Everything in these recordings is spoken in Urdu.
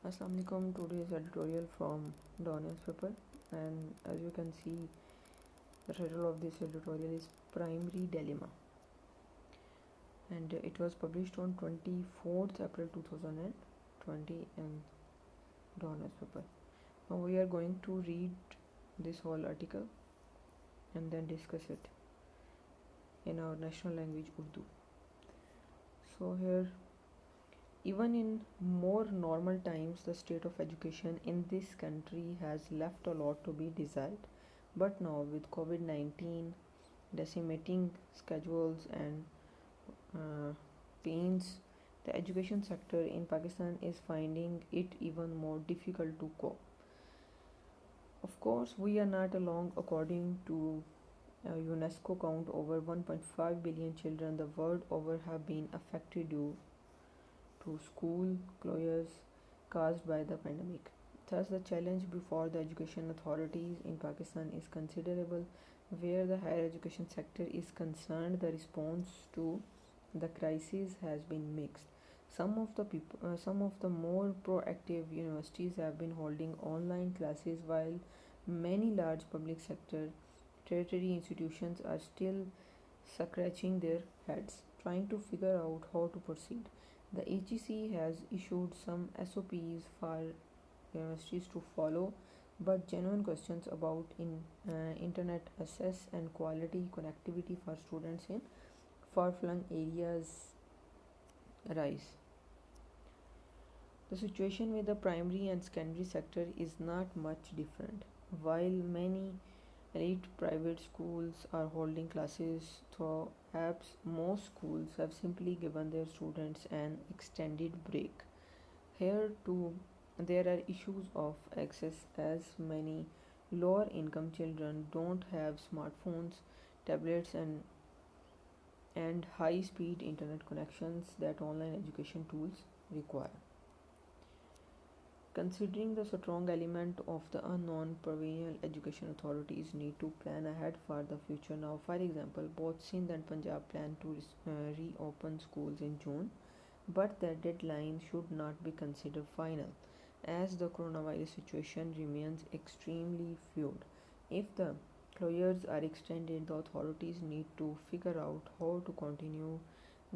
Assalamu alaikum. Today's editorial from Dawn newspaper, and as you can see, the title of this editorial is Primary Dilemma, and it was published on 24th April 2020 in Dawn newspaper. Now we are going to read this whole article and then discuss it in our national language Urdu. So here, even in more normal times, the state of education in this country has left a lot to be desired. But now, with COVID 19 decimating schedules and pains, the education sector in Pakistan is finding it even more difficult to cope. Of course, we are not alone. According to UNESCO count, over 1.5 billion children the world over have been affected due to school closures caused by the pandemic. Thus, the challenge before the education authorities in Pakistan is considerable. Where the higher education sector is concerned, the response to the crisis has been mixed. Some of the more proactive universities have been holding online classes, while many large public sector tertiary institutions are still scratching their heads, trying to figure out how to proceed. The HEC has issued some SOPs for universities to follow, but genuine questions about internet access and quality connectivity for students in far-flung areas arise. The situation with the primary and secondary sector is not much different. While many elite private schools are holding classes through apps, most schools have simply given their students an extended break. Here too, there are issues of access, as many lower income children don't have smartphones, tablets, and high speed internet connections that online education tools require. Considering the strong element of the unknown, provincial education authorities need to plan ahead for the future now. For example, both Sindh and Punjab plan to reopen schools in June, but their deadline should not be considered final, as the coronavirus situation remains extremely fluid. If the closures are extended, the authorities need to figure out how to continue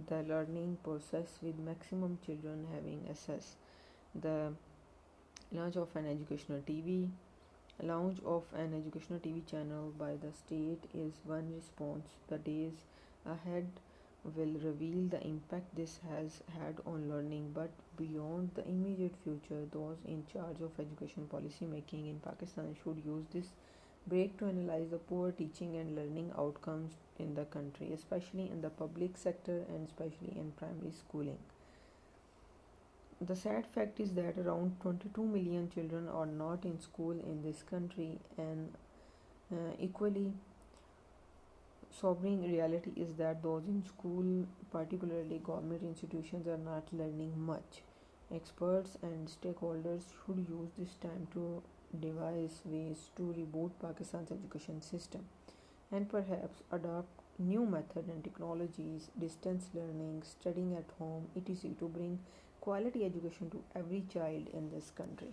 the learning process with maximum children having access. The launch of an educational TV launch of an educational TV channel by the state is one response. The days ahead will reveal the impact this has had on learning, but beyond the immediate future, those in charge of education policy making in Pakistan should use this break to analyze the poor teaching and learning outcomes in the country, especially in the public sector and especially in primary schooling. The sad fact is that around 22 million children are not in school in this country, and equally sobering reality is that those in school, particularly government institutions, are not learning much. Experts and stakeholders should use this time to devise ways to reboot Pakistan's education system and perhaps adopt new methods and technologies, distance learning, studying at home, etc. to bring quality education to every child in this country.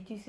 HEC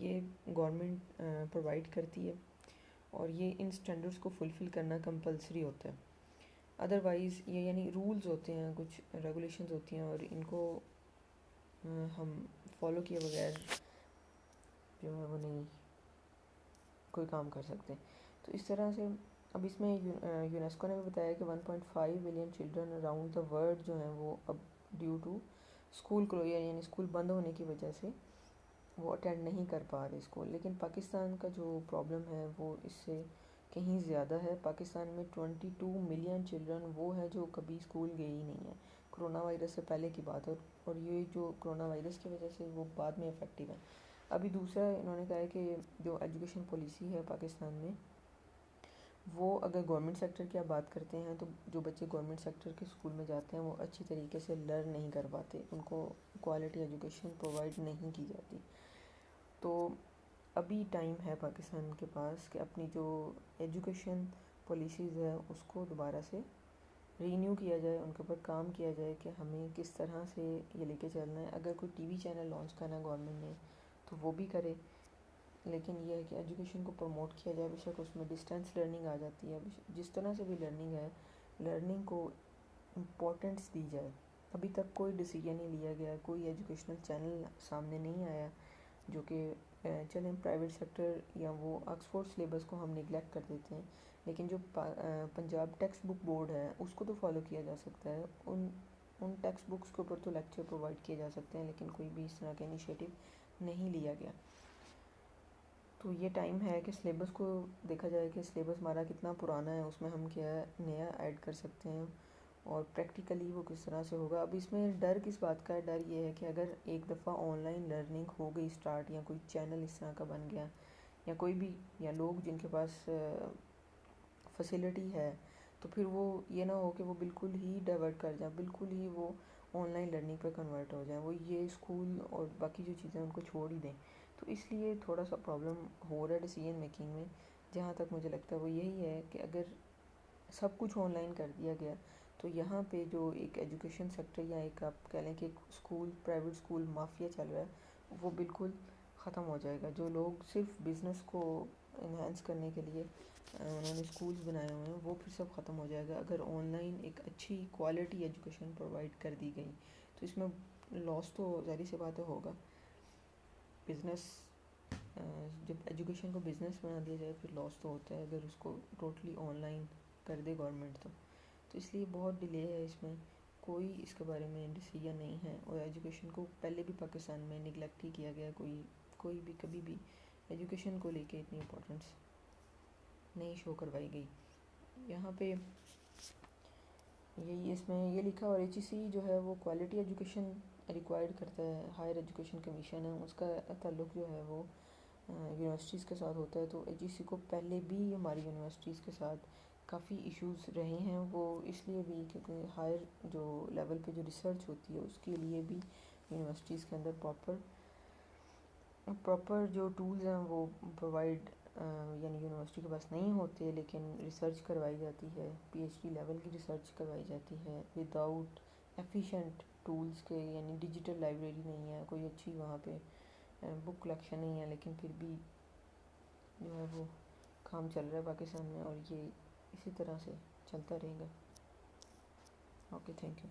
یہ گورنمنٹ پرووائڈ کرتی ہے اور یہ ان اسٹینڈرڈس کو فلفل کرنا کمپلسری ہوتا ہے. ادروائز یہ یعنی رولز ہوتے ہیں، کچھ ریگولیشنز ہوتی ہیں، اور ان کو ہم فالو کیے بغیر جو ہے وہ نہیں کوئی کام کر سکتے. تو اس طرح سے اب اس میں یونیسکو نے بھی بتایا کہ 1.5 billion children around the world جو ہیں وہ اب ڈیو ٹو اسکول کلوجر یعنی اسکول بند ہونے کی وجہ سے وہ اٹینڈ نہیں کر پا رہے اسکول. لیکن پاکستان کا جو پرابلم ہے وہ اس سے کہیں زیادہ ہے. پاکستان میں 22 ملین چلڈرن وہ ہیں جو کبھی اسکول گئے ہی نہیں ہیں. کرونا وائرس سے پہلے کی بات ہے، اور یہ جو کرونا وائرس کی وجہ سے وہ بعد میں افیکٹو ہے. ابھی دوسرا انہوں نے کہا ہے کہ جو ایجوکیشن پالیسی ہے پاکستان میں، وہ اگر گورنمنٹ سیکٹر کی آپ بات کرتے ہیں تو جو بچے گورنمنٹ سیکٹر کے اسکول میں جاتے ہیں وہ اچھی طریقے سے لرن نہیں کر پاتے، ان کو کوالٹی ایجوکیشن پرووائڈ نہیں کی جاتی. تو ابھی ٹائم ہے پاکستان کے پاس کہ اپنی جو ایجوکیشن پالیسیز ہے اس کو دوبارہ سے رینیو کیا جائے، ان کے اوپر کام کیا جائے کہ ہمیں کس طرح سے یہ لے کے چلنا ہے. اگر کوئی ٹی وی چینل لانچ کرنا ہے گورنمنٹ نے تو وہ بھی کرے، لیکن یہ ہے کہ ایجوکیشن کو پروموٹ کیا جائے. بے شک اس میں ڈسٹینس لرننگ آ جاتی ہے، جس طرح سے بھی لرننگ ہے، لرننگ کو امپورٹنس دی جائے. ابھی تک کوئی ڈیسیجن نہیں لیا گیا، کوئی ایجوکیشنل چینل سامنے نہیں آیا جو کہ چلیں پرائیویٹ سیکٹر یا وہ آکسفورڈ سلیبس کو ہم نگلیکٹ کر دیتے ہیں، لیکن جو پنجاب ٹیکسٹ بک بورڈ ہے اس کو تو فالو کیا جا سکتا ہے. ان ٹیکسٹ بکس کے اوپر تو لیکچر پرووائڈ کیے جا سکتے ہیں، لیکن کوئی بھی اس طرح کا انیشیٹو نہیں لیا گیا. تو یہ ٹائم ہے کہ سلیبس کو دیکھا جائے کہ سلیبس ہمارا کتنا پرانا ہے، اس میں ہم کیا نیا ایڈ کر سکتے ہیں اور پریکٹیکلی وہ کس طرح سے ہوگا. اب اس میں ڈر کس بات کا ہے؟ ڈر یہ ہے کہ اگر ایک دفعہ آن لائن لرننگ ہو گئی اسٹارٹ، یا کوئی چینل اس طرح کا بن گیا، یا کوئی بھی یا لوگ جن کے پاس فیسلٹی ہے، تو پھر وہ یہ نہ ہو کہ وہ بالکل ہی ڈائیورٹ کر جائیں، بالکل ہی وہ آن لائن لرننگ پہ کنورٹ ہو جائیں، وہ یہ اسکول اور باقی جو چیزیں ان کو چھوڑ ہی دیں. تو اس لیے تھوڑا سا پرابلم ہو رہا ہے ڈیسیجن میکنگ میں. جہاں تک مجھے لگتا ہے وہ یہی ہے کہ اگر سب کچھ آن لائن کر دیا گیا تو یہاں پہ جو ایک ایجوکیشن سیکٹر یا ایک آپ کہہ لیں کہ ایک اسکول پرائیویٹ اسکول مافیا چل رہا ہے وہ بالکل ختم ہو جائے گا. جو لوگ صرف بزنس کو انہینس کرنے کے لیے انہوں نے اسکولز بنائے ہوئے ہیں وہ پھر سب ختم ہو جائے گا. اگر آن لائن ایک اچھی کوالٹی ایجوکیشن پرووائڈ کر دی گئی تو اس میں لاس تو ظاہر سی بات ہوگا. بزنس جب ایجوکیشن کو بزنس بنا دیا جائے پھر لاس تو ہوتا ہے اگر اس کو ٹوٹلی آن لائن کر دے گورنمنٹ. تو اس لیے بہت ڈیلے ہے اس میں، کوئی اس کے بارے میں ڈیسیجن نہیں ہے. اور ایجوکیشن کو پہلے بھی پاکستان میں نگلیکٹ ہی کیا گیا، کوئی بھی کبھی بھی ایجوکیشن کو لے کے اتنی امپورٹنس نہیں شو کروائی گئی. یہاں پہ یہی اس میں یہ لکھا، اور ایچ ای سی جو ہے وہ کوالٹی ایجوکیشن ریکوائرڈ کرتا ہے. ہائر ایجوکیشن کمیشن ہے، اس کا تعلق جو ہے وہ یونیورسٹیز کے ساتھ ہوتا ہے. تو ایچ ای سی کو پہلے بھی ہماری یونیورسٹیز کے ساتھ کافی ایشوز رہے ہیں، وہ اس لیے بھی کیونکہ ہائر جو لیول پہ جو ریسرچ ہوتی ہے اس کے لیے بھی یونیورسٹیز کے اندر پراپر جو ٹولز ہیں وہ پرووائڈ یعنی یونیورسٹی کے پاس نہیں ہوتے، لیکن ریسرچ کروائی جاتی ہے، پی ایچ ڈی لیول کی ریسرچ کروائی جاتی ہے وداؤٹ ایفیشینٹ ٹولز کے. یعنی ڈیجیٹل لائبریری نہیں ہے، کوئی اچھی وہاں پہ بک کلیکشن نہیں ہے، لیکن پھر بھی جو ہے وہ کام چل رہا ہے پاکستان میں، اور یہ اسی طرح سے چلتا رہے گا. Okay, thank you.